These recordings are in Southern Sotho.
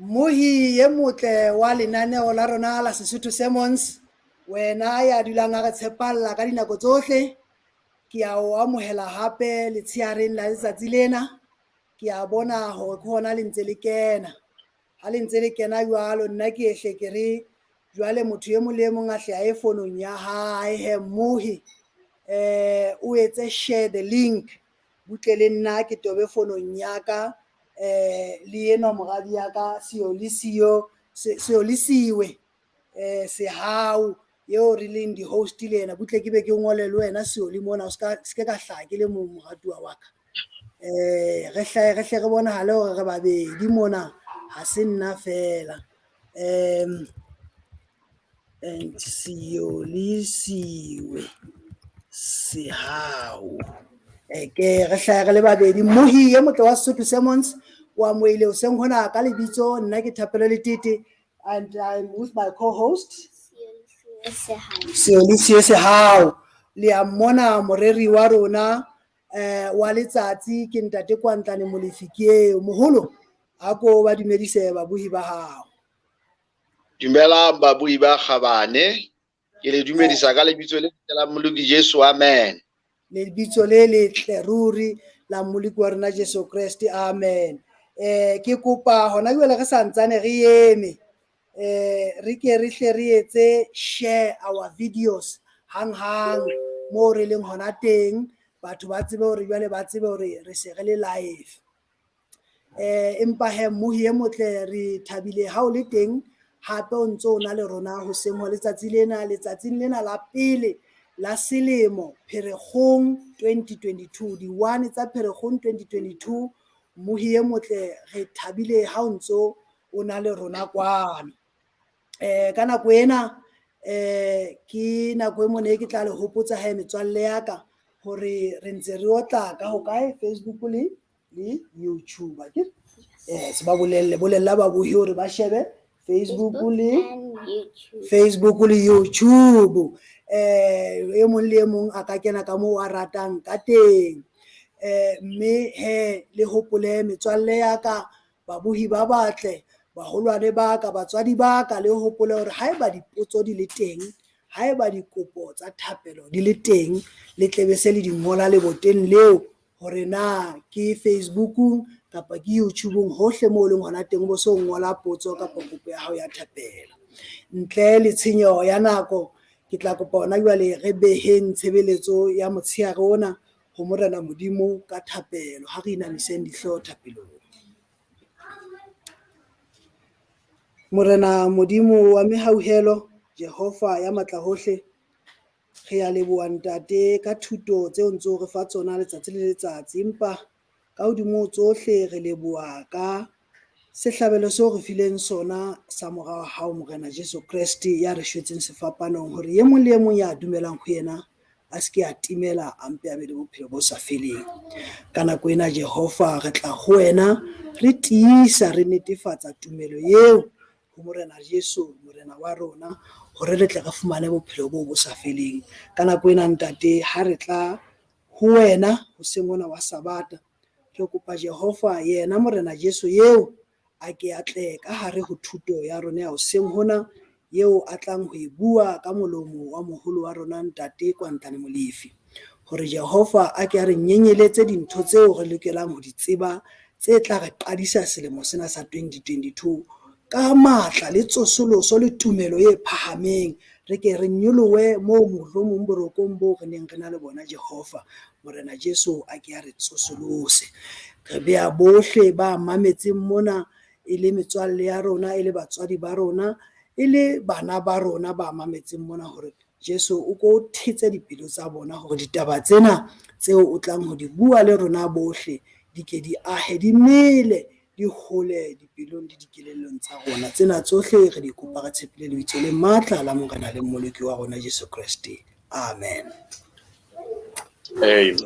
Mohi ye motle wa lenaneo la rona la Sesotho Sermons, wena ya dulang a re tshepalla ka dinako tsohle, ke a o amohela hape letsheareng la letsatsi lena. Ke a bona hore ke hona le ntse le kena, ha le ntse le kena jwalo nna ke ehle ke re jwale motho e mong le mong a hle a e fonong ya hae he Mohi, o etse share the link, butle le nna ke tobe fonong ya ka le enwa moradi ya ka Seo le Siwe Sehau yeo re leng di-host le ena, butle ke be ke ngole le wena Seo le mona, se ke ka hlaha ke le moratuwa wa ka. Re hle re bonahale hore re babedi mona, ha se nna fela. Seo le Siwe Sehau ke re hlaha re le babedi. Mohi ye motle wa Sesotho Sermons wa moile hoseng hona ka lebitso nna ke Thapelo Letete, and I'm with my co-host Seo le Siwe Sehau. Le a mmona moreri wa rona wa letsatsi ke Ntate Kwantlane Molefi ke moholo, a ko ba dumedise babuhi ba hao. Dumelang babuhi ba kgabane, ke le dumedisa ka lebitso le la Moleki Jesu, amen. Lebitso le letle ruri la Moleki wa rona Jesu Kriste, amen. Ke kopa hona jwale re santsane re eme re ke re hle re etse share our videos hang mo re leng hona teng, batho ba tsebe hore jwale ba tsebe hore re se re le live. Empa he Mohi e motle re thabile ha o le teng hape o ntso na le rona hoseng ho letsatsing lena la pele la selemo Pherekgong 2022, di-1 tsa Pherekgong 2022. Mohi e motle re thabile ha o ntso o na le rona kwano. Ka nako ena ke nako e mone ke tla le hopotsa he metswalle ya ka hore re ntse re otla ka ho kae Facebook le YouTube ke se ba bolella babuhi hore ba shebe Facebook le YouTube. E mong le e mong a ka kena ka moo a ratang ka teng. Mme he le hopole metswalle ya ka, babuhi ba batle, baholwane ba ka, batswadi ba ka, le hopole hore haeba dipotso di le teng, haeba dikopo tsa thapelo di le teng, le tlebe se le di ngola leboteng leo hore na ke Facebook kapa ke YouTube, hohle moo leng hona teng bo so ngola potso kapa kopo ya hao ya thapelo. Ntle le tshenyo ya nako, ke tla kopa hona jwale re beheng tshebeletso ya motshehare ona ho Morena Modimo ka thapelo, ha re inamiseng dihlooho thapelong. Morena Modimo wa mehauhelo, Jehova ya matla hohle, re a leboha ntate ka thuto tseo ntso re fa tsona letsatsi le letsatsi, empa ka hodimo tsohle re leboha ka sehlabelo seo re fileng sona sa morao hao Morena Jesu Kriste ya re shwetseng sefapanong, hore ye mong le e mong ya dumelang ho yena a seke a timela a mpe a be le bophelo bo sa feleng. Ka nako ena Jehova re tla ho wena re tiisa re netefatsa tumelo eo ho Morena Jesu, morena wa rona, hore re tle re fumane bophelo bo sa feleng. Ka nako ena ntate, ha re tla ho wena hoseng ona wa Sabata, re kopa Jehova yena Morena Jesu eo a ke atle ka hare ho thuto ya rona ya hoseng hona, yeo a tlang ho e bua ka molomo wa moholo wa rona Ntate Kwantlane Molefi, hore Jehova a ke a re nyenyeletse dintho tseo re lokelang ho di tseba tse tla re qadisa selemo sena sa 2022 ka matla le tsosoloso le tumelo e phahameng. Re ke re nyolohe moo mohlomong borokong bo re neng re na le bona Jehova. Morena Jesu a ke a re tsosolose. Re beha bohle ba mametseng mona, e le metswalle ya rona, e le batswadi ba rona, e le bana ba rona ba mametseng mona, hore Jesu o ko thetse dipelo tsa bona hore ditaba tsena tseo o tlang ho di bua le rona bohle di ke di ahe, di mele, di hole dipelong le dikelellong tsa rona. Tsena tsohle re di kopa re tshepile lebitso le matla la Morena le Moleki wa rona Jesu Kriste, amen. Amen.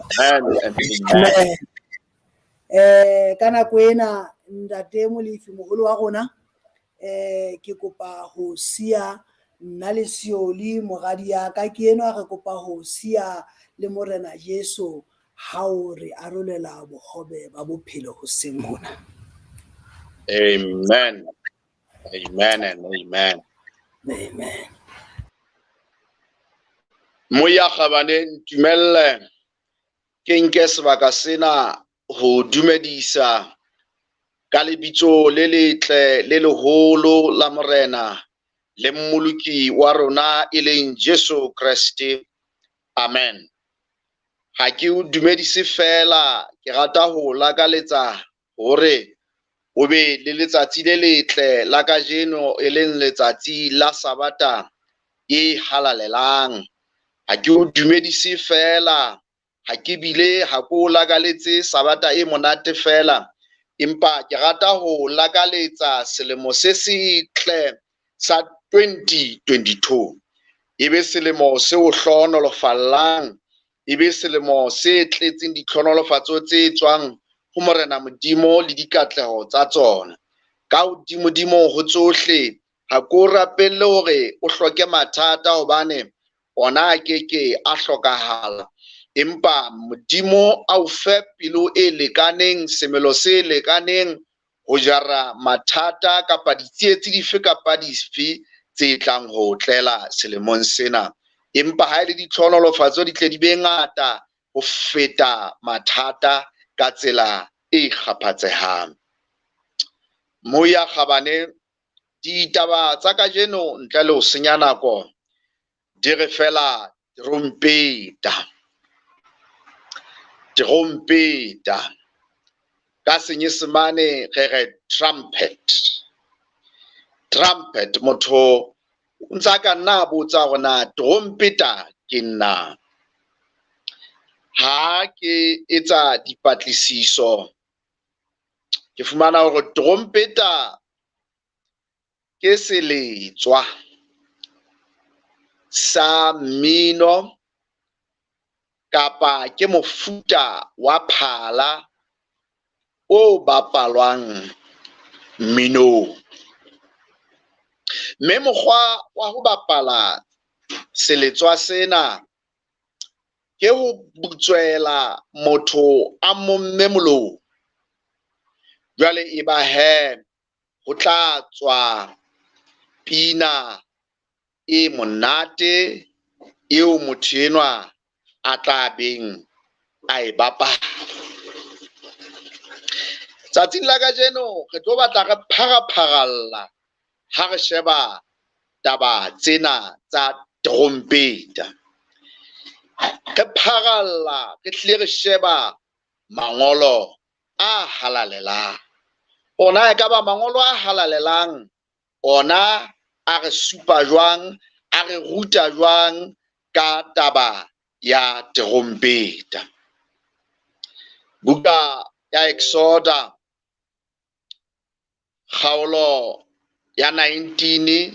Ka nako ena Ntate Molefi moholo wa rona, ke kopa ho siya nna le Sioli moradi ya ka, ke enwa re kopa ho siya le Morena Jesu ha o re arolela bohobe ba bophelo hoseng hona. Amen. Amen and amen. Amen. Moya Khabane ntumelle ke nke sebaka sena ho dumedisa ka lebitso le letle le leholo la Morena le mmoloki wa rona e leng Jesu Kriste. Amen. Ha ke o dumedise fela, ke rata ho lakaletsa hore o be le letsatsi le letle la kajeno e leng letsatsi la Sabata e halalelang. Ha ke o dumedise fela, ha ke bile ha ko lakaletse Sabata e monate fela, empa ke rata ho lakaletsa selemo se setle sa 2022. Ebe selemo se o hlohonolofallang, ebe selemo se tletseng ditlhonolofatso tse tswang ho Morena Modimo le dikatleho tsa tsona. Ka hodimodimo ho tsohle, ha ko rapelle hore o hloke mathata hobane ona a keke a hlokahala, empa Modimo a o fe pelo e lekaneng, semelo se lekaneng ho jara mathata kapa ditsietsi dife kapa dife tse tlang ho tlela selemong sena. Empa ha ele ditlhonolofatso di tle di be ngata ho feta mathata ka tsela e kgaphatsehang. Moya Khabane, ditaba tsa kajeno ntle le ho senya nako di re fela trompeta ka Senyesemane re re trumpet. Motho o ntsa ka nna botsa rona trompeta ke nna. Ha ke etsa dipatlisiso ke fumana hore trompeta ke seletswa sa mmino kapa ke mofuta wa phala o bapalwang mminong. Mme mokgwa wa ho bapala seletswa sena ke ho butswela motho a momme molomo. Jwale e ba he ho tla tswa pina e monate eo motho enwa a tla beng a e bapala. Tsatsing la kajeno re tlo batla re pharapharalla ha re sheba taba tsena tsa trompeta. Re pharalla re hle re sheba mangolo a halalelang. Ona e ka ba mangolo a halalelang, ona a re supa jwang, a re ruta jwang ka taba ya trompeta. Buka ya Exoda kgaolo ya 19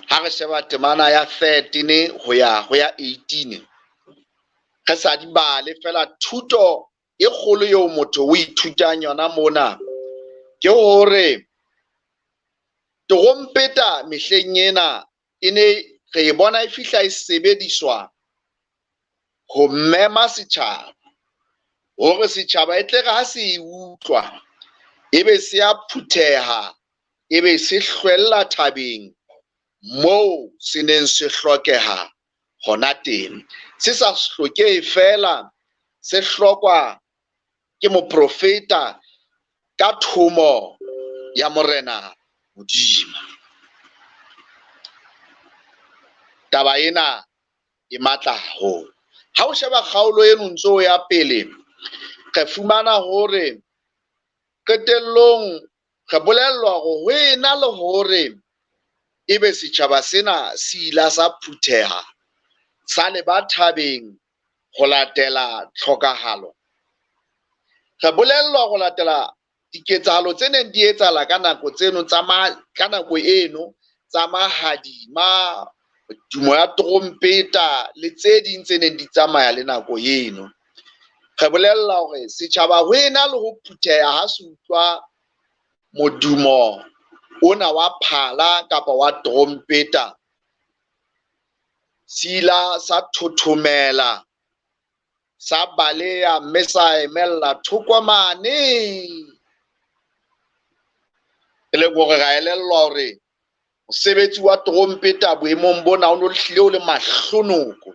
ha re sheba temana ya 13 ho ya 18, re sa di bale fela thuto e kgolo eo motho o ithutang yona mona ke hore trompeta mehleng ena e ne re e bona e fihla e sebediswa ho mema setjhaba, hore setjhaba e tle re ha se utlwa ebe se a phutheha, ebe se hlwella thabeng moo se neng se hlokeha hona teng. Se sa hlokehe fela, se hlokwa ke moprofeta ka thomo ya Morena Modimo. Taba ena e matla haholo. Ha o sheba kgaolo eno ntso ya pele, re fumana hore qetellong re bolellwa hore ho ena le hore ebe setjhaba sena se ila sa phutheha, sa leba thabeng ho latela tlhokahalo. Re bolellwa ho latela diketsahalo tse neng di etsahala ka nako tseno ka nako eno tsa mahadima, tumo ya trompeta le tse ding tse neng di tsamaya le nako eno. Re bolella hore setjhaba ho ena le ho phutheha ha se utlwa modumo ona wa phala kapa wa trompeta, sila sa thothomela, sa baleha mme sa emella thokomane. E leng hore ra elellwa hore mosebetsi wa trompeta boemong bona o no hlile o le mahlonoko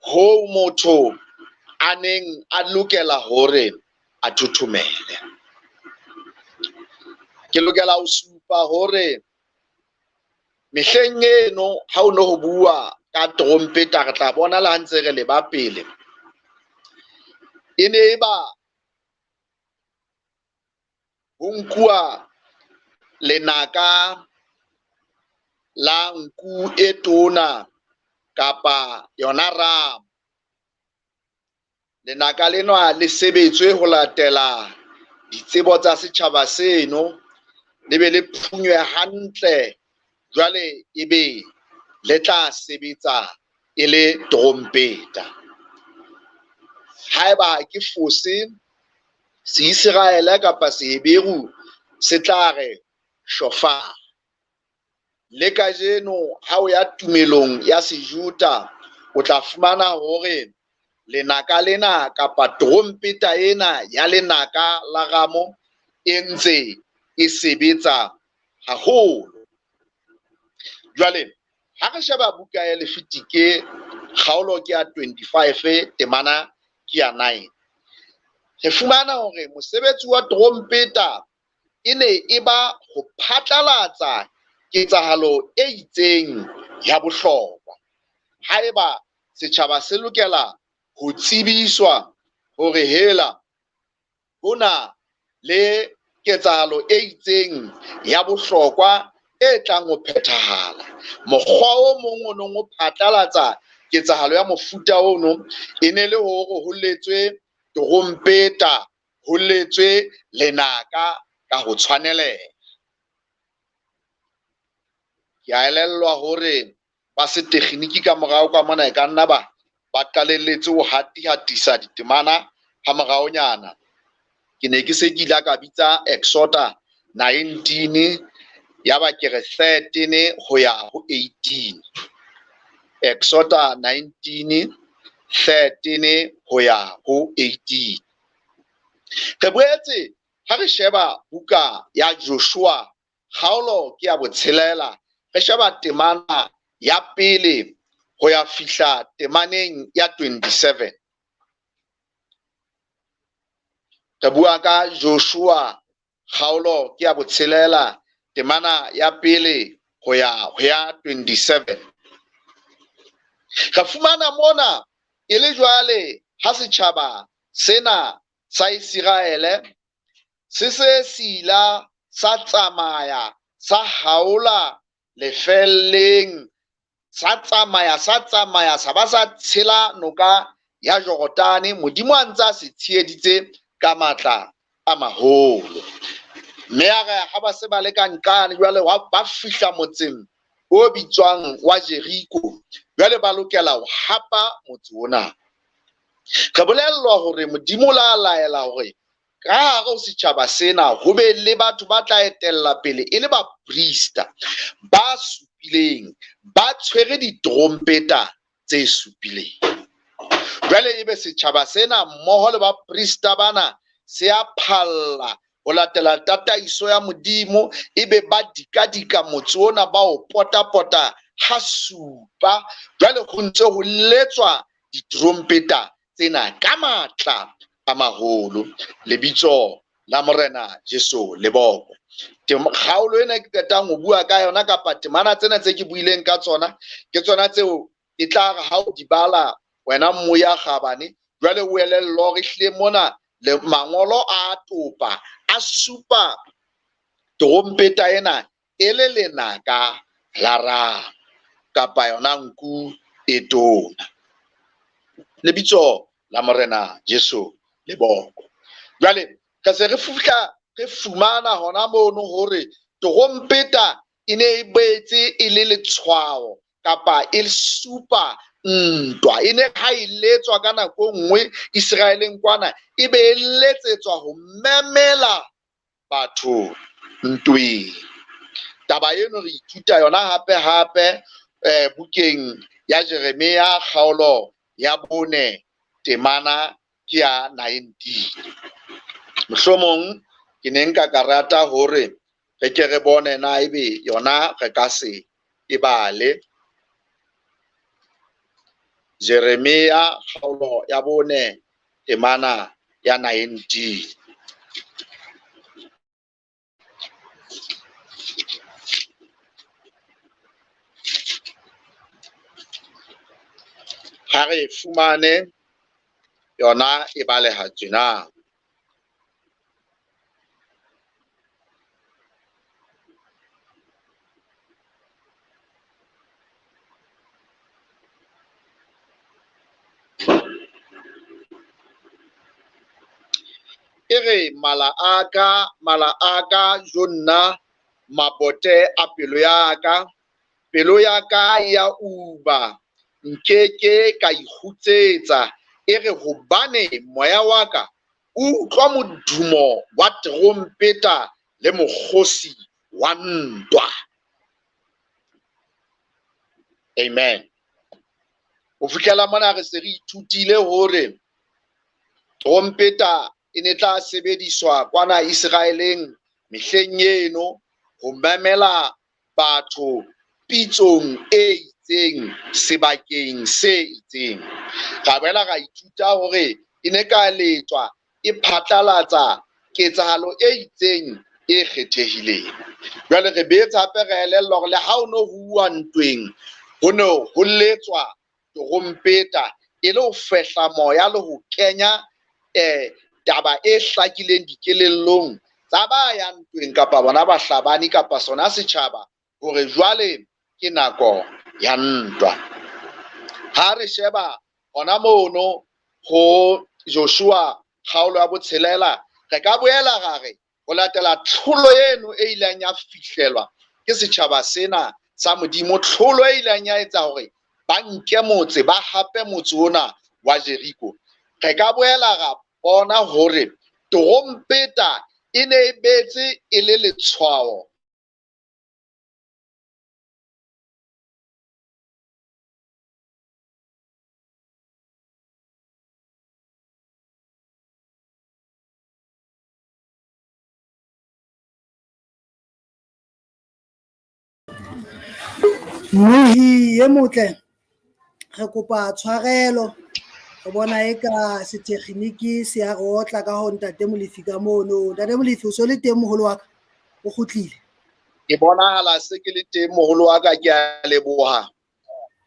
ho motho a neng a lokela hore a thuthumele. Ke lokela ho supa hore mehleng eno ha o no ho bua ka trompeta re tla bona le ha ntse re le ba pele, e ne e ba ho nkuwa lenaka la nku e tona kapa yona ram. Lenaka lena le sebetswe ho latela ditsebo tsa setjhaba seno, le be le phunywe hantle, jwale ebe le tla sebetsa e le trompeta. Haeba ke fose, Se-Israel kapa Seheberu se tla re shofar. Le kajeno ha o ya tumelong ya Sejuta, o tla fumana hore lenaka lena kapa trompeta ena ya lenaka la ramo e ntse e sebetsa haholo. Jwale ha re sheba buka ya Lefitike, kgaolo ke ya 25, temana ke ya 9. Re fumana hore mosebetsi wa trompeta e ne e ba ho phatlalatsa ketsahalo e itseng ya bohlokwa. Haeba setjhaba se lokela ho tsebiswa hore hela hona le ketsahalo e itseng ya bohlokwa e tlang ho phethahala. Mokgwa o mong o nong o phatlalatsa ketsahalo ya mofuta ono e ne le hore ho letswe trompeta, ho letswe lenaka ka ho tshwaneleha. Ke a elellwa hore ba se tekgeniki ka morao ka mona e ka nna ba qalelletse ho hatisa ditemana ha moraonyana. Ke ne ke se ke ile ka bitsa Exodus 19 ya ba ke re 13 ho ya ho 18. Exodus 19 13 ho ya ho 18. Re boetse ha re sheba buka ya Joshua, kgaolo ke ya botshelela, re sheba temana ya pele ho ya fihla temaneng ya 27. Re bua ka Joshua, kgaolo ke ya botshelela, temana ya pele ho ya 27. Re fumana mona e le jwale ha setjhaba sena sa Israele se sila sa tsamaya sa haola lefelleng, sa tsamaya sa ba sa tshela noka ya Jordane, Modimo a ntsa se tsheheditse ka matla a maholo. Mme a re ha ba se ba le ka nqane jwale ba fihla motseng o bitswang wa Jeriko, jwale ba lokela ho hapa motse ona. Re bolellwa hore Modimo la laela hore ka hare ho setjhaba sena ho be le batho ba tla etella pele e le ba priester ba supileng, ba tshwere ditrompeta tse supileng. Jwale ebe setjhaba sena mmoho le ba priester bana se a phalla ho latela tataiso ya Modimo, ebe ba dikadika motse ona ba o pota-pota ha supa. Jwale ho ntse ho letswa ditrompeta tsena ka matla a maholo. Lebitso la Morena Jesu le bokwe. Kgaolo ena ke qetang ho bua ka yona kapa temana tsena tse ke buileng ka tsona, ke tsona tseo e tla re ha o di bala wena mmoya kgabane, jwale o elellwa hore ehlile mona le mangolo a topa a supa trompeta ena e le lenaka la rama kapa yona nku e tona. Lebitso la Morena Jesu le bokwe. Jwale ka se re fumana hona mono hore trompeta e ne e boetse e le letshwao kapa e supa ntwa. E ne ha e letswa ka nako nngwe Israeleng kwana, e be e letsetswa ho memela batho ntweng. Taba eno re ithuta yona hape bukeng ya Jeremia, kgaolo ya 4, temana ke ya 19. Mohlomong ke ne nka ka rata hore re ke re bone na ebe yona re ka se e bale. Jeremia kgaolo ya 4 temana ya 19. Ha re fumane yona e baleha tjena. E re mala aka jonna mabote a pelo ya ka ya uba nkeke ka ikgutsetsa. E re hobane moya wa ka o utlwa modumo wa trompeta le mokgosi wa ntwa. Amen. Ho fihlela mona re se re ithutile hore trompeta e ne tla sebediswa kwana Israeleng mehleng eno ho memela batho pitsong e itseng sebakeng se itseng. Ra boela ra ithuta hore e ne ka letswa e phatlalatsa ketsahalo e itseng e kgethehileng. Jwale re boetse hape re elellwa hore le ha o no huwa ntweng, ho no ho letswa trompeta e le ho fehla moya le ho kenya taba e hlakileng dikelellong tsa ba yang ntweng kapa bona bahlabani kapa sona setjhaba hore jwale ke nako ya ntwa. Ha re sheba hona mono ho Joshua kgaolo ya 6, re ka boela ra re ho latela tlholo eno e ileng ya fihlelwa ke setjhaba sena sa Modimo, tlholo e ileng ya etsa hore ba nke motse, ba hape motse ona wa Jeriko. Re ka boela ra bona hore trompeta e ne e betse e le letshwao Mmuhi e motle, re kopa tshwarelo. Re bona eka setekgeniki se a re otla ka ho ntate Molefi ka mono. Ntate Molefi, o so le teng moholo wa ka, o kgutlile? ke bonahala se ke le teng moholo wa ka, ke a leboha.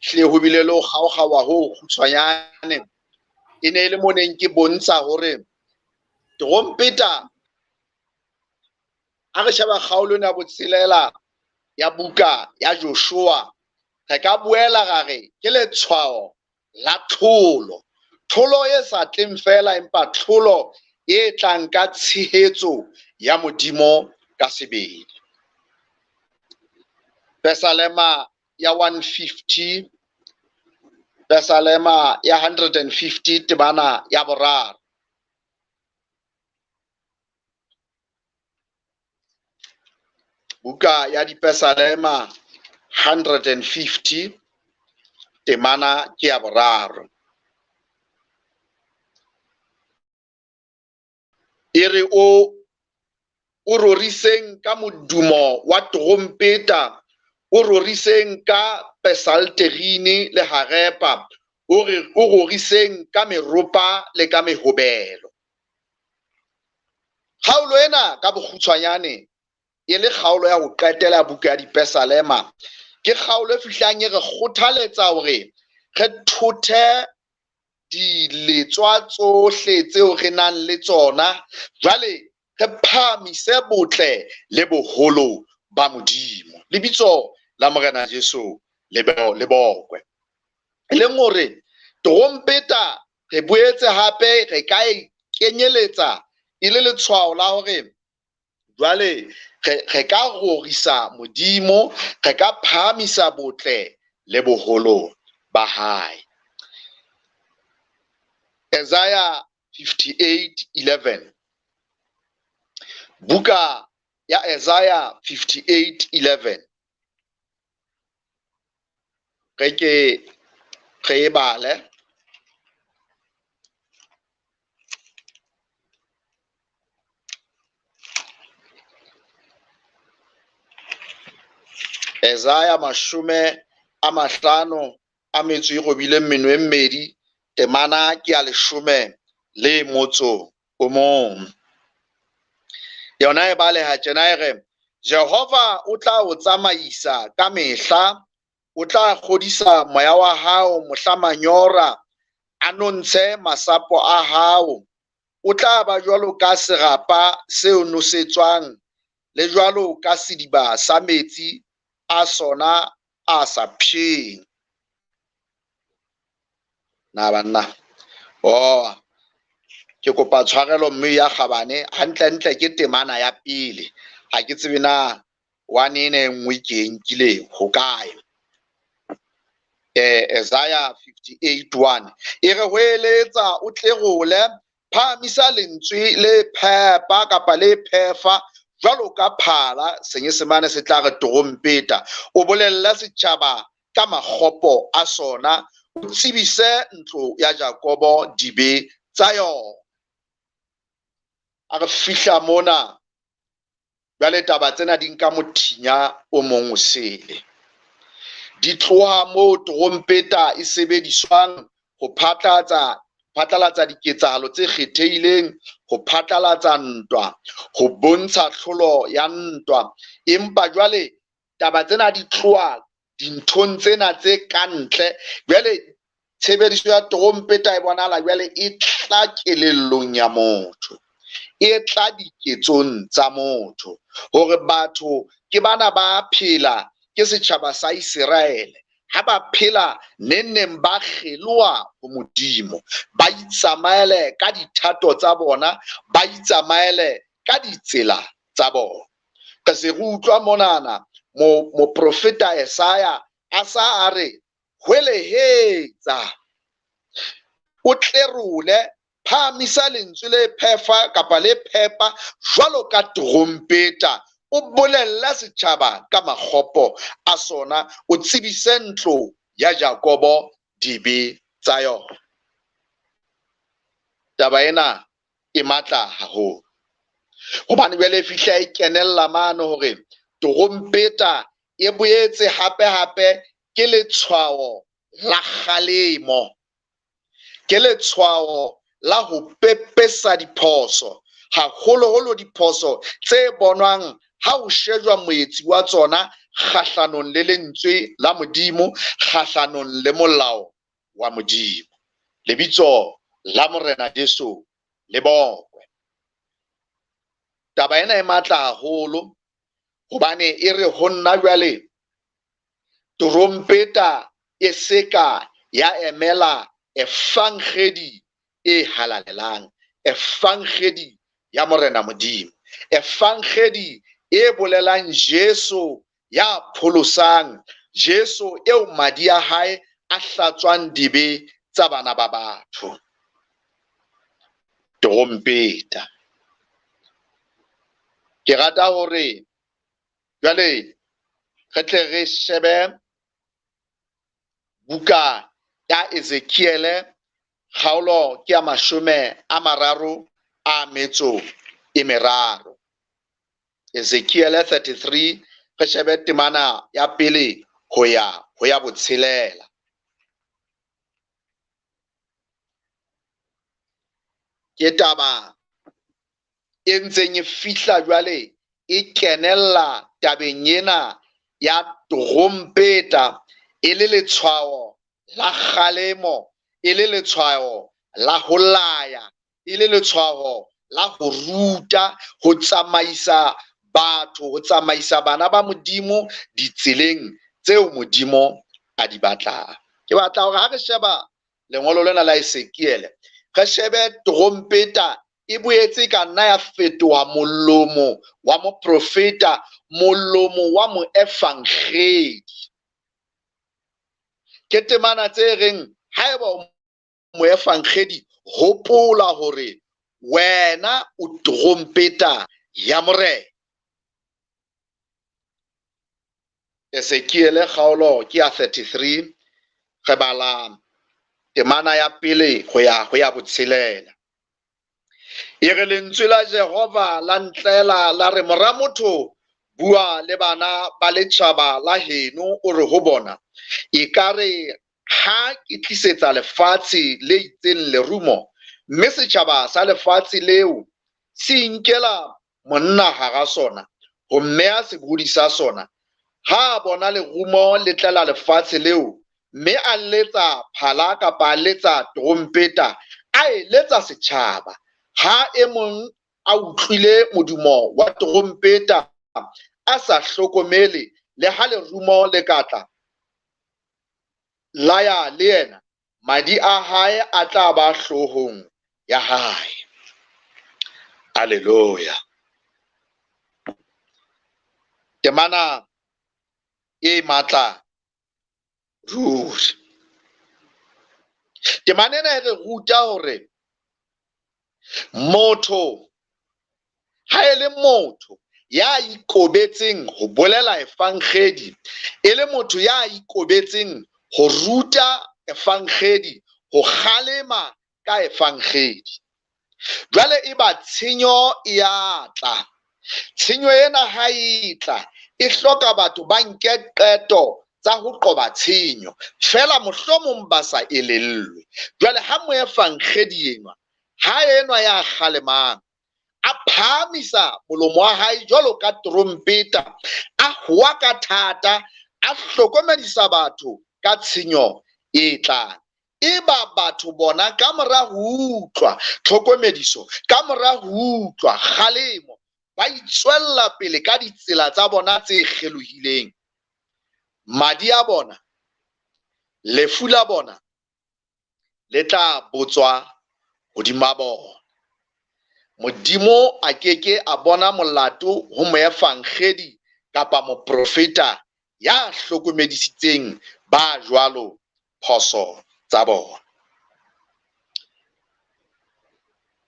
Hle ho bile le ho kgaokgaoha ho kgutshwanyane. E ne le mo neng ke bontsha hore trompeta, ha re sheba kgaolo ya 6 ya buka ya Joshua, re ka boela ra re ke letshwao la tlholo. Tlholo e sa tleng fela, empa tlholo e tlang ka tshehetso ya Modimo ka sebele. Psalma ya 150, Psalma ya 150 temana ya 3. Buka ya Psalma 150 temana ke ya 3. E re o roriseng ka modumo wa trompeta, o roriseng ka psalterine le harepa, o roriseng ka meropa le ka mehobelo. Kgaolo ena ka bokgutshwanyane e le kgaolo ya ho qetela buka ya Psalma. Ke kgaolo e fihlang e re kgothaletsa hore re thothe diletswa tsohle tseo re nang le tsona, jwale re phahamise botle le boholo ba Modimo. Lebitso la Morena Jesu le bokwe. E leng hore trompeta re boetse hape re ka e kenyeletsa e le letshwao la hore jwale re ka rorisa Modimo, re ka phahamisa botle le boholo ba hae. Isaiah 58:11. Buka ya Isaiah 58:11. Re e bale. Isaiah 50:2 temana ke ya 11. Yona e baleha tjena e re Jehova o tla o tsamaisa ka mehla, o tla kgodisa moya wa hao mohla manyora a nontshe masapo a hao. O tla ba jwalo ka serapa seo nosetswang le jwalo ka sediba sa metsi a sona a sa pheng. Na banna ke kopa tshwarelo mme ya kgabane hantle ke temana ya pele. Ha ke tsebe na one ene nngwe ke nkile ho kae. Isaiah 58:1 e re ho eletsa o tle role, phahamisa lentswe le phepa kapa le phefa jwalo ka phala, Senyesemane se tla re torompeta. O bolella setjhaba ka makgopo a sona, o tsebise ntlo ya Jakobo dibe tsa yona. A re fihla mona jwale taba tsena di nka mothinya o mong osele. Di tloha moo torompeta e sebediswang ho phatlalatsa diketsahalo tse kgethehileng, ho phatlalatsa ntwa, ho bontsha tlholo ya ntwa. Empa jwale taba tsena di tloha dinthong tsena tse kantle. Jwale tshebediso ya torompeta e bonahala jwale e tla kelellong ya motho, e tla diketsong tsa motho, hore batho ke bana ba phela ke setjhaba sa Israele. Ha ba phela neng ba kgeloa ho Modimo, ba itsamaele ka dithato tsa bona, ba itsamaele ka ditsela tsa bona. Ka se re utlwa monana moprofeta Isaiah a sa a re hwelehetsa, o tle role, phahamisa lentswe le phefa kapa le phepa jwalo ka torompeta. O bolella setjhaba ka makgopo a sona, o tsebise ntlo ya Jakobo dibe tsa yona. Taba ena e matla haholo hobane jwale e fihla e kenella mane hore torompeta e boetse hape ke letshwao la kgalemo, ke letshwao la ho pepesa diphoso, haholoholo diphoso tse bonwang ha ho shejwa moetsi wa tsona kgahlanong le lentswe la Modimo, kgahlanong le molao wa Modimo. Lebitso la Morena Jesu le bokwe. Taba ena e matla haholo hobane e re ho nna jwale torompeta e seka ya emela efangedi e halalelang, efangedi ya Morena Modimo, efangedi e bolelang Jesu ya pholosang, Jesu eo madi a hae a hlatswang dibe tsa bana ba batho. Torompeta. Ke rata hore jwale re tle re shebe buka ya Ezekiele, kgaolo ke ya 33. Ezekiele 33, re shebe temana ya pele ho ya botshelela. Ke taba e ntseng e fihla jwale e kenella tabeng ena ya torompeta, e le letshwao la kgalemo, e le letshwao la ho laya, e le letshwao la ho ruta, ho tsamaisa batho, ho tsamaisa bana ba Modimo ditseleng tseo Modimo a di batlang. Ke batla hore ha re sheba lengolo lena la Ezekiele, re shebe torompeta e boetse ka nna ya fetoha molomo wa moprofeta, molomo wa moefangedi. Ke temana tse reng haeba moefangedi, hopola hore wena o torompeta ya Morena. Ezekiele kgaolo ke ya 33, re bala temana ya pele ho ya botshelela. E re lentswe la Jehova la ntlela la re, mora motho, bua le bana ba letjhaba la heno o re ho bona ekare ha ke tlisetsa lefatshe le itseng lerumo, mme setjhaba sa lefatshe leo se inkela monna hara sona ho mmeha sebodi sa sona. Ha bona lerumo le tlela lefatshe leo, mme a letsa phala kapa a letsa trompeta, a eletsa setjhaba. Ha e mong a utlwile modumo wa trompeta a sa hlokomele, le ha lerumo le katla laya le yena, madi a hae a tla ba hloohong ya hae. Haleluya. Temana e matla ruri. Temana ena e re ruta hore motho ha e le motho ya ikobetseng ho bolela efangedi, e le motho ya ikobetseng ho ruta efangedi, ho kgalema ka efangedi. Jwale e ba tshenyo e a tla. Tshenyo ena ha e tla e hloka batho ba nke qeto tsa ho qoba tshenyo, fela mohlomong ba sa elellwe. Jwale ha moefangedi enwa, ha enwa ya kgalemang, a phamisa molomo wa hae jwalo ka trompeta, a hwa ka thata, a hlokomedisa batho ka tshenyo e tlang. Eba batho bona ka mora ho utlwa tlhokomediso, ka mora ho utlwa kgalemo, ba itswella pele ka ditsela tsa bona tse kgelohileng, madi a bona, lefu la bona le tla botswa hodima bona. Modimo a keke a bona molato ho moefangedi kapa moprofeta ya hlokomedisitseng ba jwalo phoso tsa bona.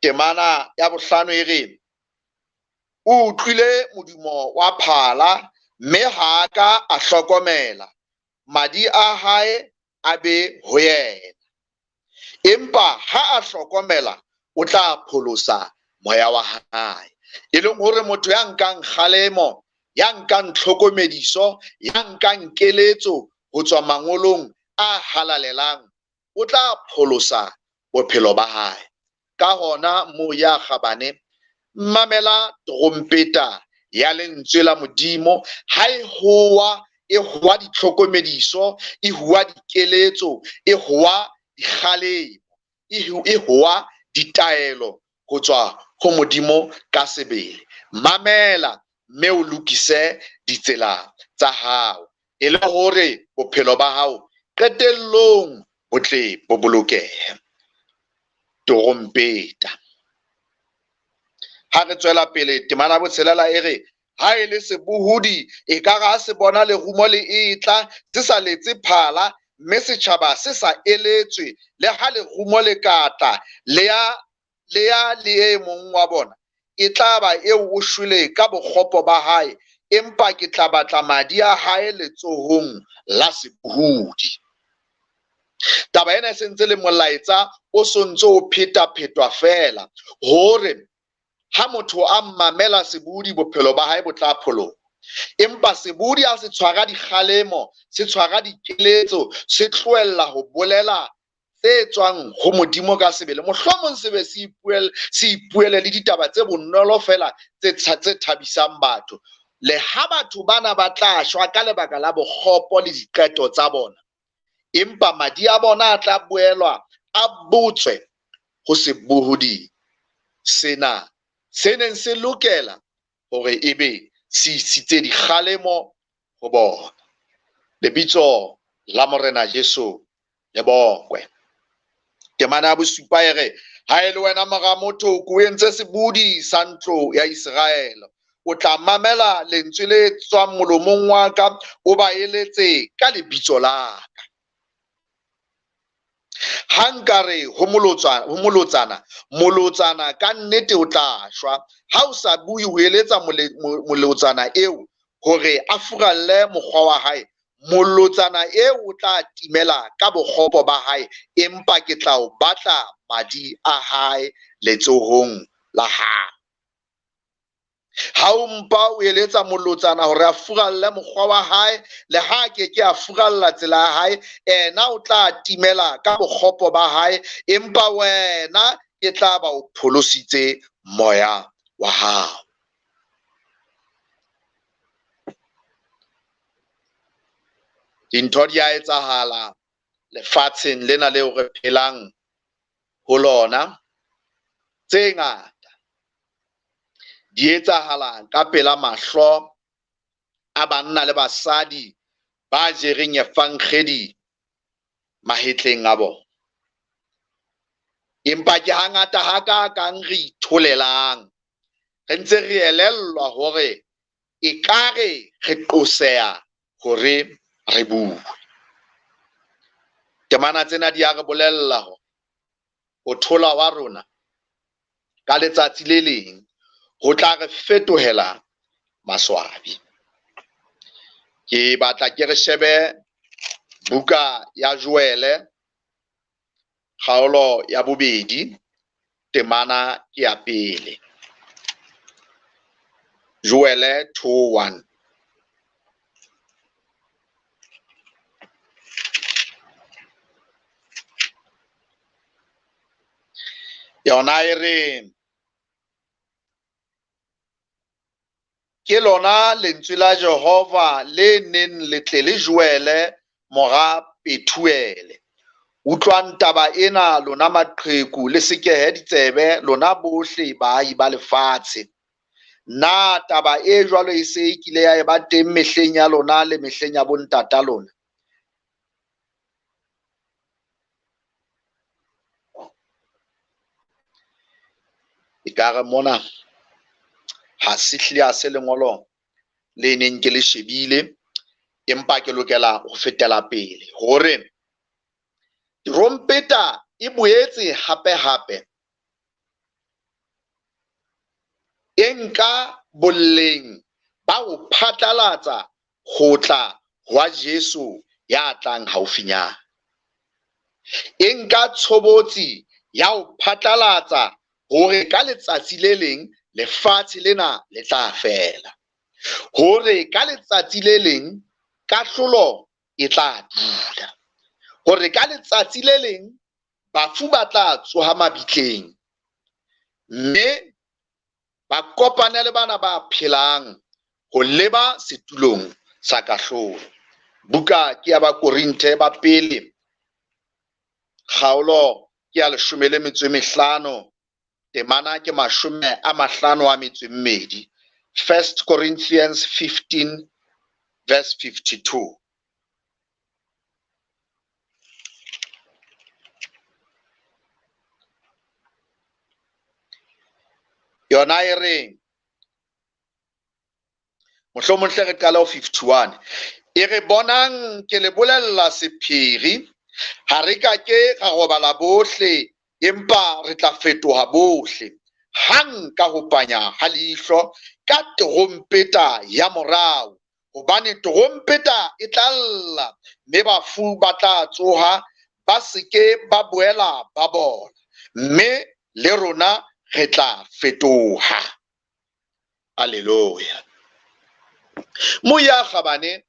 Temana ya bohlano e re, o utlwile modumo wa phala, mme ha ka a hlokomela, madi a hae a be ho yena. Empa ha a hlokomela, o tla pholosa moya wa hae. E leng hore motho ya nkang kgalemo, ya nkang tlhokomediso, ya nkang keletso ho tswa mangolong a halalelang, o tla pholosa bophelo ba hae. Ka hona moo ya kgabane, mamela trompeta ya lentswe la Modimo, ha e hoa, e hoa ditlhokomediso, e hoa dikeletso, e hoa dikgalemo, e hoa ditaelo ho tswa ho Modimo ka sebele. Mamela mme o lokise ditsela tsa hao, e le hore bophelo ba hao qetellong bo tle bo bolokehe. Trompeta. Ha re tswela pele temana botshelela e re, ha e le sebohodi e ka ga se bona lerumo le etla, se sa letse phala, mme setjhaba se sa eletswe, le ha lerumo le katla le ya le e mong wa bona, e tla ba eo o shwele ka bokgopo ba hae, empa ke tla batla madi a hae letsohong la sebohodi. Taba ena e sentse le molaetsa o sontso o pheta-phetwa fela, hore ha motho a mamela sebohodi bophelo ba hae bo tla pholoha. Empa sebohodi ha se tshwara dikgalemo, se tshwara dikeletso, se tlohella ho bolela tse tswang ho Modimo ka sebele, mohlomong se be se ipuele le ditaba tse bonolo fela tse thabisang batho. Le ha batho bana ba tla shwa ka lebaka la bokgopo le diqeto tsa bona, empa madi a bona a tla boelwa a botswe ho sebohodi sena, se neng se lokela hore ebe se isitse dikgalemo ho bona. Lebitso la Morena Jesu le bokwe. Temana ya bosupa e re, ha e le wena mora motho ko entse sebohodi sa ntlo ya Israel, o tla mamela lentswe le tswang molomong wa ka, o ba eletse ka lebitso la ka. Ha nkare ho molotsana ka nnete o tla shwa, ha o sa bue ho eletsa molotsana eo hore a furalle mokgwa wa hae, molotsana eo o tla timela ka bokgopo ba hae, empa ke tla o batla madi a hae letsohong la hao. ha o mpa o eletsa molotsana hore a furalle mokgwa wa hae le ha ke a furalla tsela ya hae, ena o tla timela ka bokgopo ba hae, empa wena ke tla ba o pholositse moya wa hao. Dintho di a etsahala lefatsheng lena leo re phelang ho lona, tse ngata di etsahala ka pela mahlo a banna le basadi ba jereng efankgedi mahetleng a bona. Empa ke hangata ha ka kang re itholelang, re ntse re elellwa hore ekare re qoseha hore re bue. Temana tsena di a re bolella hore ho thola wa rona ka letsatsi le leng ho tla re fetohela maswabi. Ke batla ke re shebe buka ya Joele kgaolo ya 2, temana ke ya 1. Joele 2:1. Yona e re, ke lona lentswe la Jehova le neng le tle le Joele mora Pethuele. Utlwang taba ena lona maqheku, le sekehe ditsebe lona bohle baahi ba lefatshe. Na taba e jwalo e se e kile ya eba teng mehleng ya lona le mehleng ya bontata lona? Ekare mona ha se hlile ha se lengolo le neng ke le shebile, empa ke lokela ho fetela pele hore trompeta e boetse hape e nka boleng ba ho phatlalatsa ho tla wa Jesu ya tlang haufinyana. E nka tshobotsi ya ho phatlalatsa hore ka letsatsi le leng lefatshe lena le tla fela, hore ka letsatsi le leng kahlolo e tla dula, hore ka letsatsi le leng bafu ba tla tsoha mabitleng, mme ba kopane le bana ba phelang ho leba setulong sa kahlolo. Buka ke ya Bakorinthe ba 1 kgaolo ke ya 15, temana ke 52. 1 Corinthians 15 verse 52. Yona e reng, mohlomong re qala ho 51. E re bonang ke le bolella sephiri, ha re ka ke ra robala bohle, empa re tla fetoha bohle, hang ka ho panya ha leihlo, ka trompeta ya morao. Hobane trompeta e tla lla, mme bafu ba tla tsoha, ba seke ba boela ba bona, mme le rona re tla fetoha. Haleluya. Moya kgabane,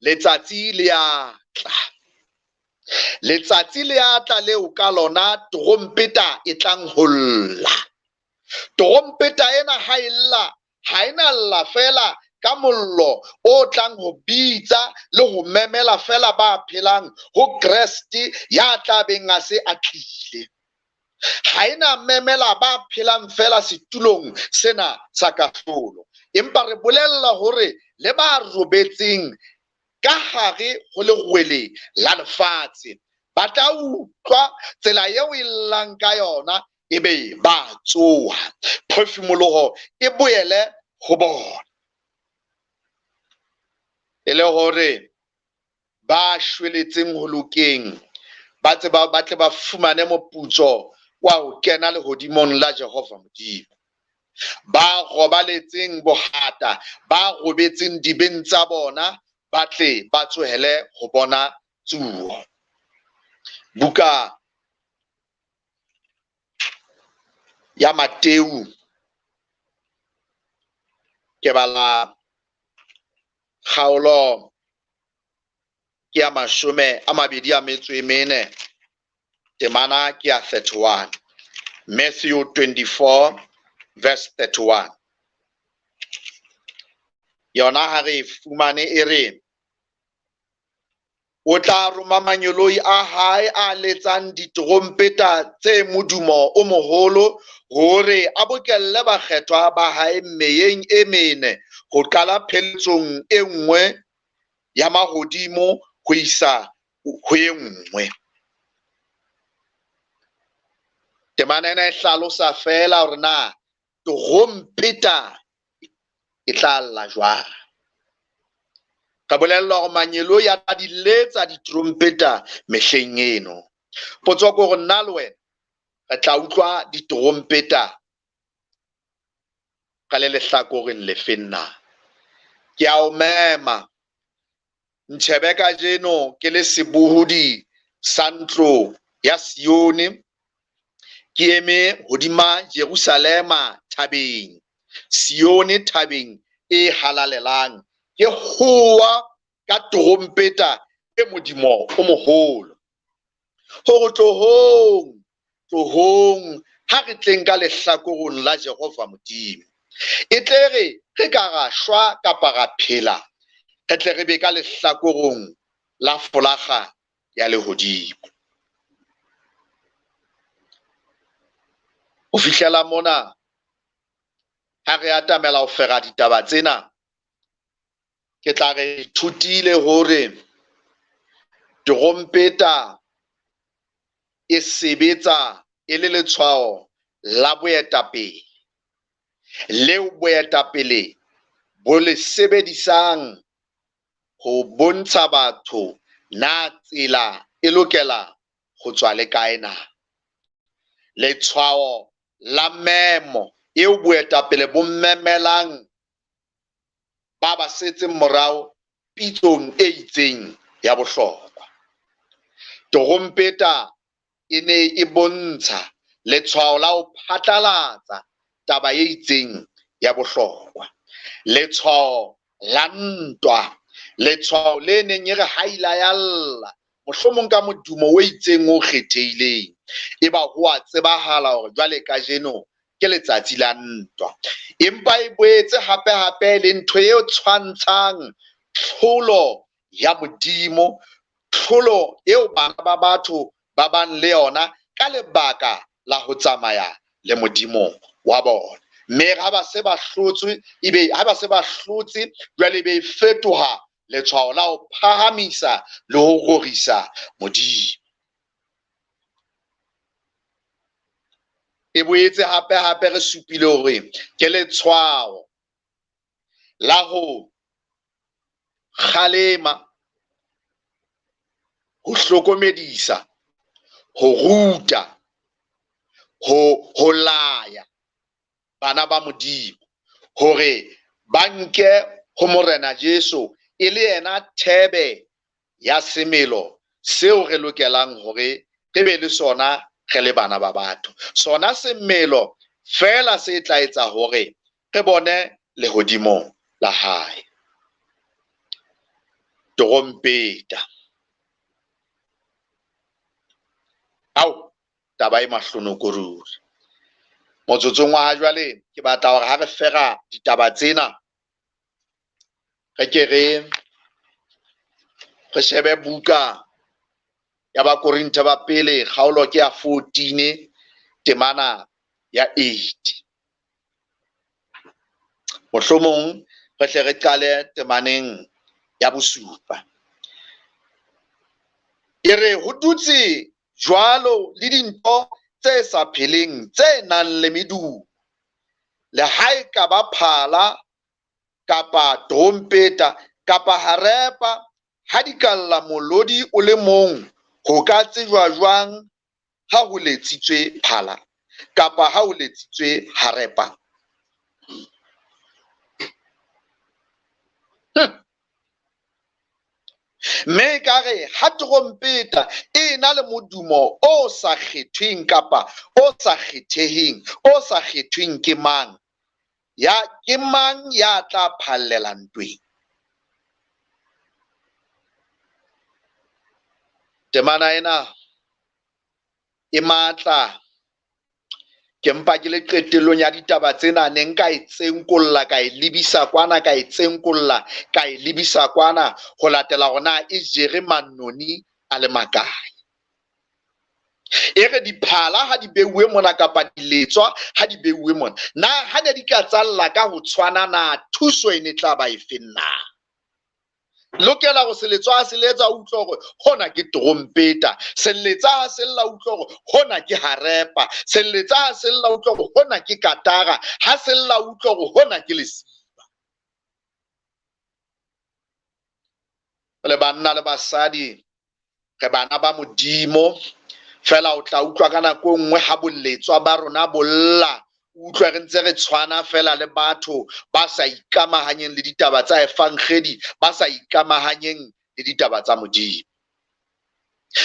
letsatsi le a tla. Letsatsi le a tla leo ka lona trompeta e tlang ho lla. Trompeta ena ha e lla, ha ena lla fela ka mollo o tlang ho bitsa le ho memela fela ba phelang ho Kreste ya tla beng a se a tlile. Ha ena memela ba phelang fela setulong sena sa kahlolo, empa re bolella hore le ba robetseng ka hare ho lerwele la lefatshe ba tla utlwa tsela eo e llang ka yona, ebe ba tsoha, phefumoloho e boele ho bona, e le hore ba shweletseng ho lokeng ba tseba ba tle ba fumane moputso wa ho kena lehodimong la Jehova Modimo. Ba robaletseng bohata, ba robetseng dibeng tsa bona, ba tle ba tsohele ho bona tsuo. Buka ya Mateu ke bala kgaolo ke ya 24 temana ke ya 31. Matthew 24 verse 31. Yona ha re fumane e re, o tla roma manyoloi a hae a letsang ditorompeta tse modumo o moholo hore a bokelle bakgethwa ba hae meyeng e mene ho qala pheletsong e nngwe ya mahodimo ho isa ho e nngwe. Temana ena e hlalosa fela hore na torompeta e tla lla jwang. Ka bolella hore manyeloi a tla di letsa ditorompeta mehleng eno. Potso ke hore nna le wena re tla utlwa ditorompeta ka le lehlakoreng le feng na? Ke a o mema ntjhebe kajeno ke le sebohodi sa ntlo ya Sione, ke eme hodima Jerusalema thabeng, Sione thabeng e halalelang, ke hoa ka torompeta e modimo o moholo, hore tlohong ha re tleng ka lehlakoreng la Jehova Modimo. E tle re ka ra shwa kapa ra phela, re tle re be ka lehlakoreng la folakga ya lehodimo. Ho fihlela mona ha re atamela ho fera ditaba tsena, ke tla re ithutile hore torompeta e sebetsa e le letshwao la boetapele, leo boetapele bo le sebedisang ho bontsha batho na tsela e lokela ho tswa le kae na. Letshwao la memo eo boetapele bo memelang ba ba setseng morao pitsong e itseng ya bohlokwa. Torompeta e ne e bontsha letshwao la ho phatlalatsa taba e itseng ya bohlokwa. Letshwao la ntwa, letshwao le neng e re ha ila ya lla, mohlomong ka modumo o itseng o kgethehileng, e ba ho a tsebahala hore jwale kajeno ke letsatsi la ntwa. Empa e boetse hape le ntho eo tshwantshang tlholo ya Modimo, tlholo eo bana ba batho ba bang le yona ka lebaka la ho tsamaya le Modimo wa bona. Mme ha ba se ba hlotswe, jwale be fetoha letshwao la ho phahamisa le ho rorisa Modimo. E boetse hape re supile hore ke letshwao la ho kgalema, ho hlokomedisa, ho ruta, ho laya bana ba Modimo hore ba nke ho Morena Jesu e le yena thebe ya semelo seo re lokelang hore re be le sona re le bana ba batho. Sona semelo fela se tla etsa hore re bone lehodimo la hae. Torompeta. Au, taba e mahlonoko ruri. Motsotsong wa ha jwale ke batla hore ha re fera ditaba tsena, re ke re shebe buka ya ba Korinthe ba pele, kgaolo ke ya 14 temana ya 8. Mohlomong re hle re qale temaneng ya 7. E re ho dutse jwalo le dintho tse sa pheleng tse nang le medumo, le ha e ka ba phala kapa torompeta kapa harepa, ha di ka lla molodi o le mong, ho ka tsejwa jwang ha ho letsitswe phala kapa ha ho letsitswe harepa? Mme ekare ha torompeta e na le modumo o sa kgethweng kapa o sa kgetheheng, o sa kgethweng ke mang, ya ke mang ya tla phallela ntweng. Temana ena e matla, ke mpa ke le qetellong ya ditaba tsena ne nka e tsenkolla ka e lebisa kwana, ka e tsenkolla ka e lebisa kwana, ho latela hore na e jere manoni a le makae. E re diphala ha di beuwe mona kapa diletswa ha di beuwe mona, na ha ne di ka tsalla ka ho tshwana na, thuso e ne tla ba efeng na? Lokela go se letswa se letsa utlwa hore hona ke trompeta, se letsa se lla utlwa hore hona ke harepa, se letsa se lla utlwa hore hona ke katara, ha se lla utlwa hore hona ke lesiba. Le banna le basadi re bana ba Modimo, fela o tla utlwa ka nako nngwe ha boletswa ba rona bolla, utlwa re ntse re tshwana fela le batho ba sa ikamahanyeng le ditaba tsa efankgedi, ba sa ikamahanyeng le ditaba tsa Modimo.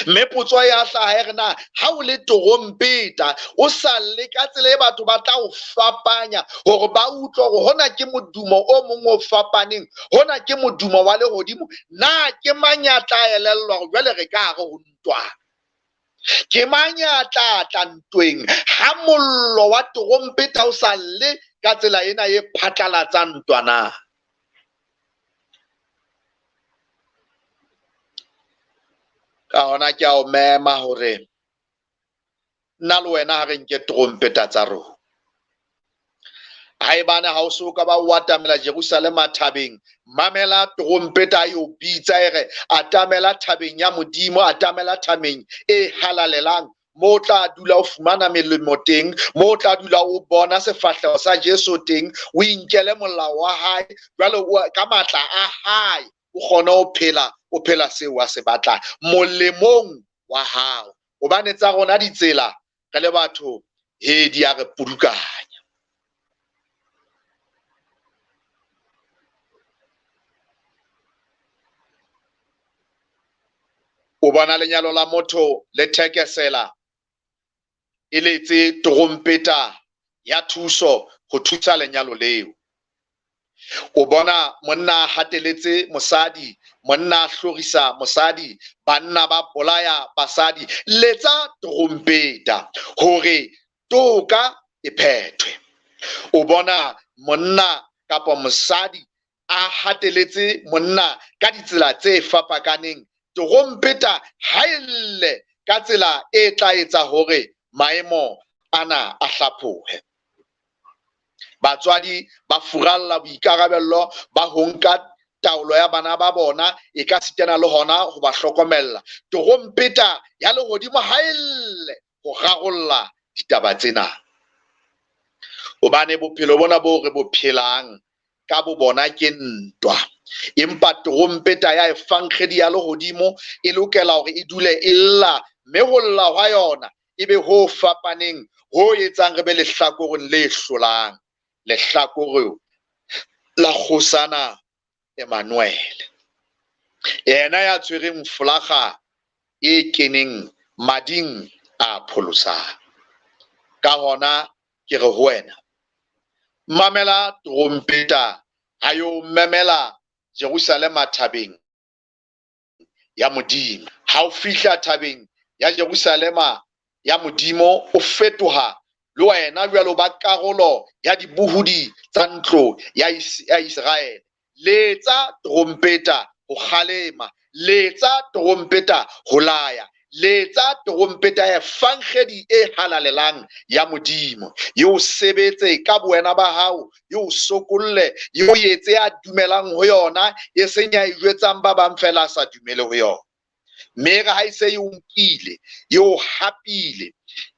Mme potso ya hlaha re na ha o le torompeta, o sa le ka tsela e batho ba tla o fapanya hore ba utlwe hore hona ke modumo o mong o fapaneng, hona ke modumo wa lehodimo, na ke mang ya tla elellwa hore jwale re ka hare ho ntwa? Ke mang ya tla tla ntweng ha mollo wa torompeta o sa le ka tsela ena e phatlalatsang ntwa na? Ka hona ke a o mema hore nna le wena ha re nke torompeta tsa rona. Haebane ha o so ka ba o atamela Jerusalema thabeng, mamela torompeta e o bitsa e re atamela thabeng ya Modimo, atamela thabeng e halalelang, mo o tla dula o fumana melemo teng, mo o tla dula o bona sefahleho sa Jesu teng, o inkele molao wa hae, jwale ka matla a hae o kgone o phela seo a se batlang molemong wa hao. Hobane tsa rona ditsela re le batho di a re pudukanya. O bona lenyalo la motho le thekesela e letse torompeta ya thuso ho thusa lenyalo leo. O bona monna hateletse mosadi, monna hlorisa mosadi, banna ba bolaya basadi, letsa torompeta hore toka e phethwe. O bona monna kapa mosadi a hateletse monna ka ditsela tse fapakaneng, torompeta ha elle ka tsela e tla etsa hore maemo ana a hlaphohe. Batswadi ba furalla boikarabello ba ho nka taolo ya bana ba bona, e ka sitana le hona ho ba hlokomella. Torompeta ya lehodimo ha elle ho rarolla ditaba tsena. Hobane bophelo bona bo re bo phelang ka bo bona ke ntwa. Empa torompeta ya efankgedi ya lehodimo e lokela hore e dule e lla, mme ho lla hwa yona ebe ho fapaneng ho etsang re be lehlakoreng le hlolang, lehlakore la Kgosana Emmanuel, yena ya tshwereng folaga e keneng mading a pholosang. Ka hona ke re ho wena, mamela torompeta ha yo memela Jerusalema thabeng ya Modimo. Ha o fihla thabeng ya Jerusalema ya Modimo, o fetoha le wena jwalo ba karolo ya dibohodi tsa ntlo ya Israel. Letsa torompeta ho kgalema, letsa torompeta ho laya, letsa torompeta ya efankgedi e halalelang ya Modimo. Yo sebetse ka boena ba hao, yo sokolle, yo etse a dumelang ho yona, e seng ya ijwetsang ba bang fela sa dumele ho yona. Mme ha e se yo nkile, yo hapile,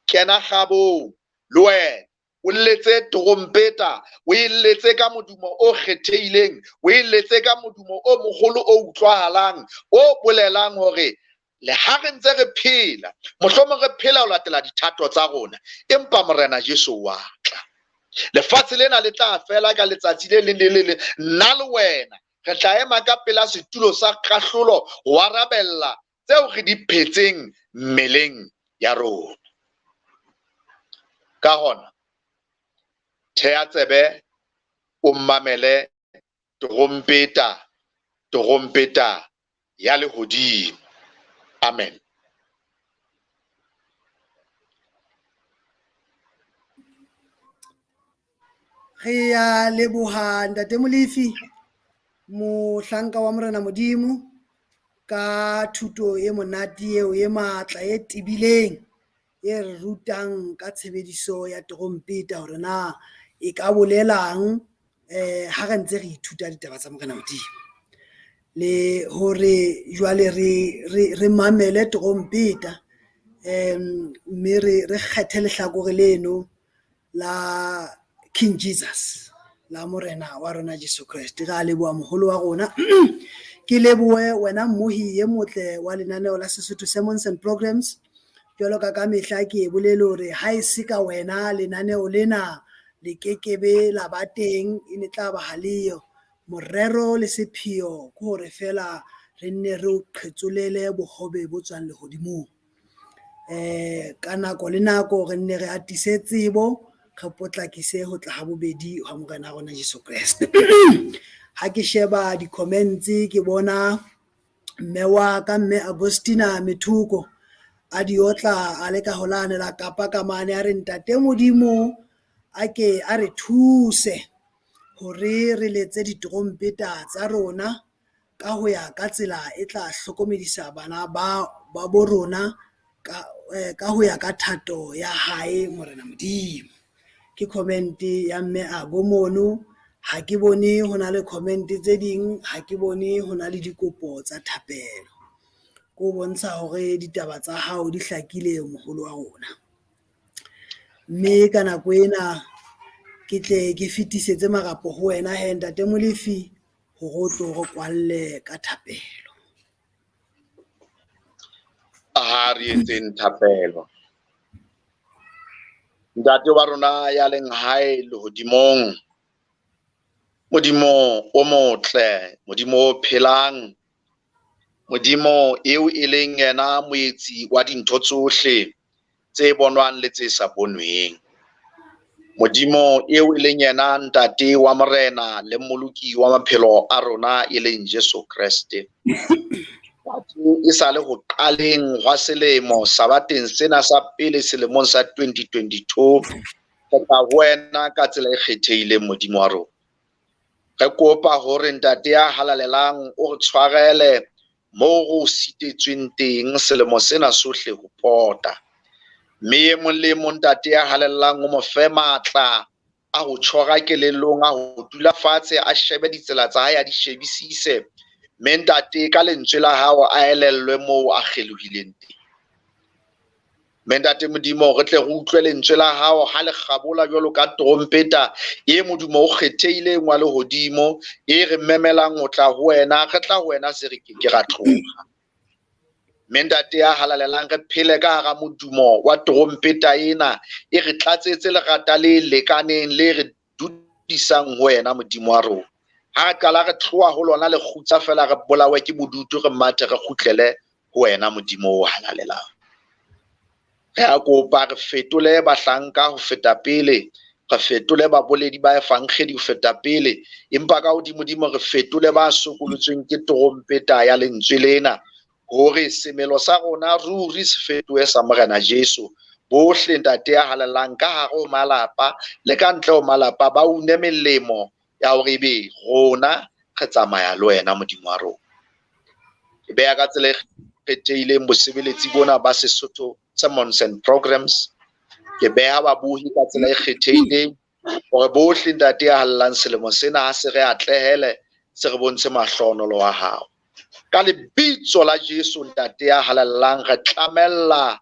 kena kgabong le wena, o letse torompeta, o letse ka modumo o kgethehileng, o letse ka modumo o mogolo o utlwahalang, o bolelang hore le ha re ntse re phela, mohlomong re phela ho latela dithato tsa rona, empa Morena Jesu wa tla. Lefatshe lena le tla fela ka letsatsi le leng le le leng. Nna le wena re tla ema ka pela setulo sa kahlolo ho arabella tseo re di phetseng mmeleng ya rona. Ka hona, thea tsebe o mamele trompeta ya lehodimo. Amen. Re a leboha Ntate Molefi, mohlanka wa Morena Modimo, ka thuto e monate eo e matla e tibileng e re rutang ka tshebediso ya trompeta hore na e ka bolelang ha re ntse re ithuta ditaba tsa Morena Modimo, le hore jwale re mamele trompeta mme re kgethe lehlakore leno la King Jesus, la Morena wa rona Jesu Kriste. Re a leboha moholo wa rona. Ke lebohe wena mmohi ye motle wa lenaneo la Sesotho Sermons and Programs. Jwalo ka mehla ke bolele hore ha e se ka wena lenaneo lena le kekebe la ba teng, e ne tla ba haleo. Morero le sepheo ke hore fela re nne re o qhetsolele bohobe bo tswang lehodimong. Ka nako le nako re nne re atise tsebo, re potlakise ho tla ha bobedi ha Morena rona Jesu Kriste. Ha ke sheba di-comments ke bona mme wa ka mme Agostina Methuko a diotla a leka ho lanela kapa ka mane a re Ntate Modimo a ke a re thuse hore re letse ditrompeta tsa rona ka ho ya ka tsela e tla hlokomedisa bana ba bo rona ka ho ya ka thato ya hae Morena Modimo. Ke comment ya mme Agomono. Ha ke bone ho na le comment tse ding, ha ke bone ho na le dikopo tsa thapelo. Ko bontsha hore ditaba tsa hao di hlakile moholo wa rona. Mme ka nako ena ke tle ke fetisetse marapo ho wena he Ntate Molefi hore o tlo re kwalle ka thapelo. Ha re etseng thapelo. Ntate wa rona ya leng hae lehodimong, Modimo o motle, Modimo o phelang, Modimo eo e leng yena moetsi wa dintho tsohle tse bonwang le tse sa bonweng. Modimo eo e leng yena Ntate wa Morena le Mmoloki wa maphelo a rona e leng Jesu Kriste. E sa le ho qaleng hwa selemo sabateng sena sa pele selemong sa 2022, ka wena ka tsela e kgethehileng Modimo wa rona. Re kopa hore Ntate ya halalelang o re tshwarele moo go sitetsweng teng selemo sena sohle ho pota. Mme mong le mong Ntate ya halalelang o mo fe matla a ho tshwara kelellong, a ho dula fatshe a shebe ditsela tsa hae a di shebisise. Mme Ntate ka lentswe la hao a elellwe moo a kgelohileng teng. Mme Ntate Modimo re tle re utlwe lentswe la hao ha le kgabola jwalo ka trompeta e Modimo o kgethehileng wa lehodimo, e re memelang ho tla ho wena, re tla ho wena se re ke ra tloha. Mme Ntate ya halalelang re phele ka hara modumo wa trompeta ena, e re tlatsetse lerata le lekaneng le re dudisang ho wena Modimo wa rona. Ha re qala re tloha ho lona le kgutsa fela re bolawe ke bodutu, re mathe re kgutlele ho wena Modimo o halalelang. Re a kopa re fetole bahlanka ho feta pele, re fetole baboledi ba efankgedi ho feta pele, empa ka hodimodimo re fetole ba sokolotsweng ke trompeta ya lentswe lena, hore semelo sa rona ruri se fetohe sa Morena Jesu. Bohle Ntate ya halelang ka hare ho malapa le ka ntle ho malapa ba une melemo ya hore ebe rona re tsamaya le wena Modimo wa rona. E beha ka tsela e kgethehileng bosebeletsi bona ba Sesotho Sermons and Programs. Ke beha babuhi ka tsela e kgethehileng hore bohle Ntate ya halelang selemo sena ha se re atlehele, se re bontshe mahlonolo wa hao. Ka lebitso la Jesu Ntate ya halelang re tlamella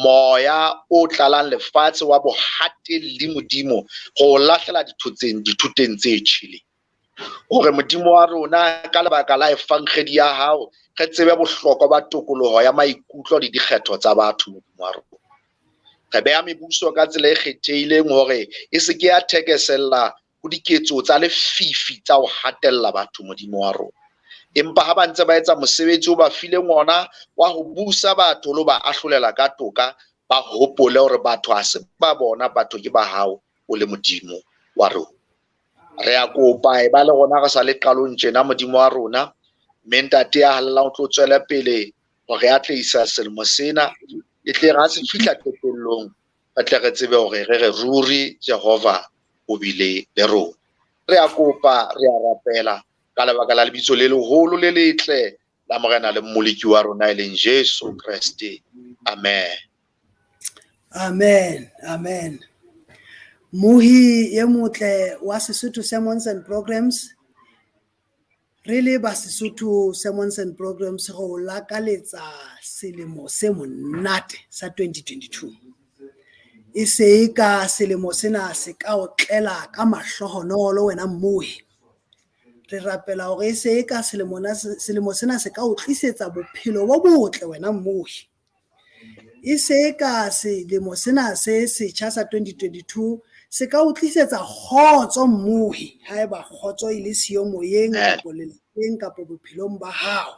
moya o tlalang lefatshe wa bohatelle Modimo go lahlela dithuteng tse tjhele, hore Modimo wa rona ka lebaka la efankgedi ya hao re tsebe bohlokwa ba tokoloho ya maikutlo le dikgetho tsa batho Modimo wa rona. Re beha mebuso ka tsela e kgethehileng hore e se ke ya thekesella ho diketso tsa lefifi tsa ho hatella batho Modimo wa rona, empa ha ba ntse ba etsa mosebetsi o ba fileng ona wa ho busa batho le ba ahlolela ka toka, ba hopole hore batho ha se ba bona, batho ke ba hao o le Modimo wa rona. re a kopa e ba le rona re sa le qalong tjena modimo wa rona, mme ntate a halala o tlo tswela pele hore a tle isa selemo sena e tle ra se fihla qetellong re tle re tsebe hore re ruri Jehova o bile le rona. Re a kopa, re a rapela ka lebaka la lebitso le leholo le letle la morena le mmoleki wa rona e leng Jesu Kriste. Amen. Amen, amen. Muhi ye motle wa Sesotho Sermons and Programs, really ba Sesotho Sermons and Programs go lakaletsa selemo se monate sa 2022. E se ka selemo sena se ka o tlela ka mahlohonolo wena Muhi. Re rapela hore e se ka selemo sena se ka o tlisetsa bophelo bo botle wena Muhi. E se ka selemo sena se setjha sa 2022 se ka o tlisetsa kgotso Muhi, haeba kgotso e le siyo moyeng kapo lelapeng kapo bophelong ba hao.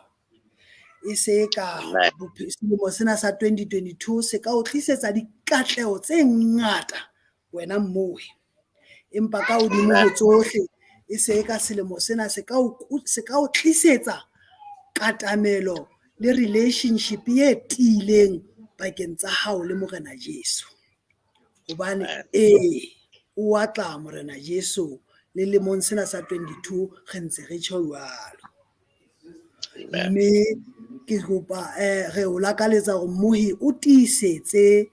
E se ka selemo sena sa 2022 se ka o tlisetsa dikatleho tse ngata wena Muhi. Empa ka hodimo ho tsohle e se ka selemo sena se ka o tlisetsa katamelo le relationship e tiileng bakeng tsa hao le morena Jesu. Hobane o atla morena Jesu le lemong sena sa 22 re ntse re tjho jwalo. Mme ke hopa re o lakaletsa hore Muhi o tiisetse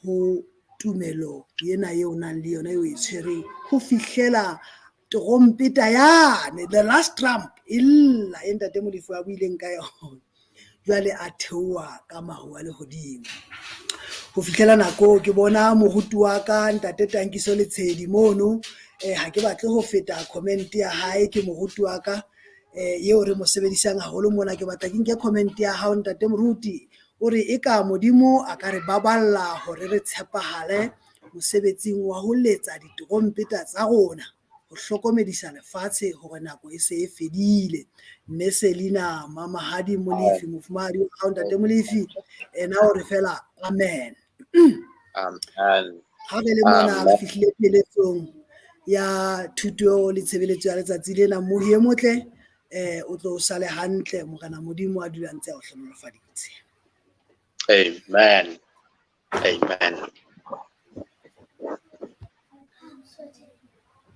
ho tumelo yena eo nang le yona eo e tshwereng ho fihlela trompeta yane, the last trump illa e ntate Molefi a buileng ka yona, jwale a theoha ka mahu a lehodimo. Ho fihlela nako ke bona moruti wa ka ntate Tankiso Letshedi mono, ha ke batle ho feta comment ya hae, ke moruti wa ka eo re mo sebedisang haholo mona. Ke batla ke nke comment ya hao ntate moruti, o re eka modimo a ka re baballa hore re tshepahale mosebetsing wa ho letsa ditrompeta tsa rona ho hlokomedisa lefatshe hore nako e se e fedile. Mme Selina Mamahadi Molefi, mofumahadi wa hao ntate Molefi, ena o re fela amen. Amen. Ha re le mona re fihlile pheletsong ya thuto le tshebeletso ya letsatsi lena. Muhi e motle o tlo sale hantle, morena modimo a dula ntse a o hlonolofaditse. Amen. Amen.